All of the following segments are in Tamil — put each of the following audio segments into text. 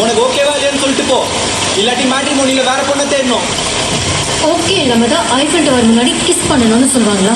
உனக்கு ஓகேவா இல்லையான்னு சொல்லிட்டு போ, இல்லாட்டி மேட்ரிமோனியில வேற பொண்ணை தேடணும். ஓகே இல்லாம தான் ஐஃபில் டவர் முன்னாடி கிஸ் பண்ணணும்னு சொல்லுவாங்களா?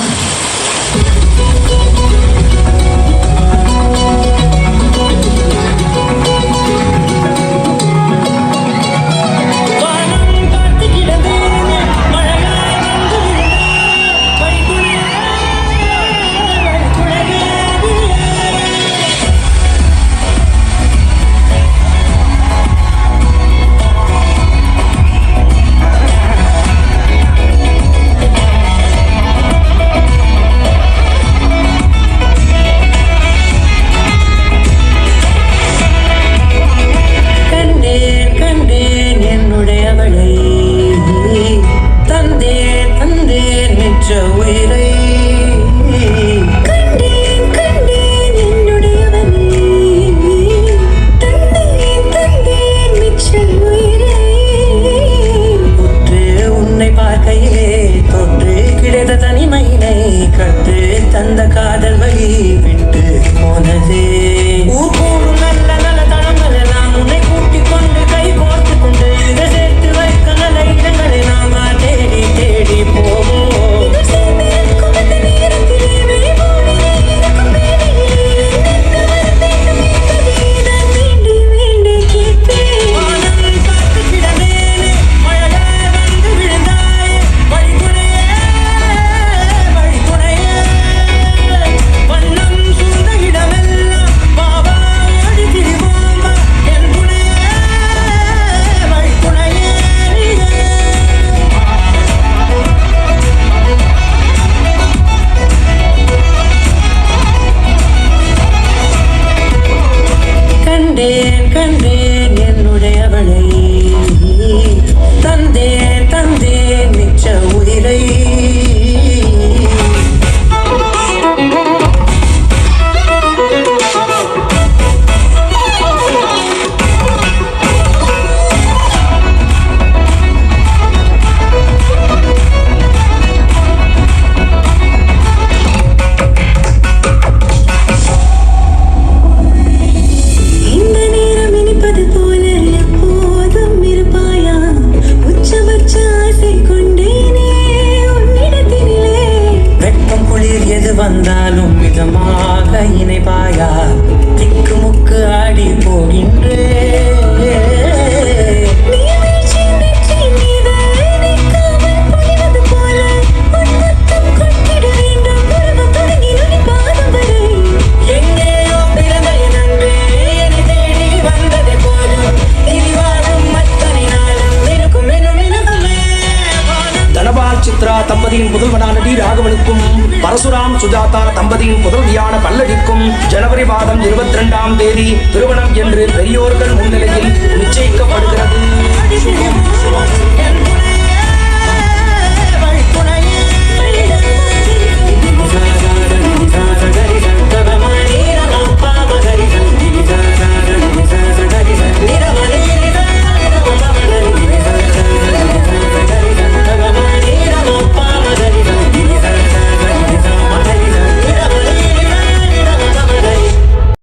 கண்டேன் என்னுடையவளை, தந்தேன் மிச்ச உயிரை. வந்தாலும் மிதமாக இணைப்பாயா, திக்கு முக்கு ஆடி போகின்றே. சித்ரா தம்பதியின் புதல்வனான டி ராகவனுக்கும் பரசுராம் சுஜாதா தம்பதியின் புதல்வியான பல்லடிக்கும் ஜனவரி மாதம் 22ஆம் தேதி திருமணம் என்று பெரியோர்கள் முன்னிலையில் நிச்சயிக்கப்படுகிறது.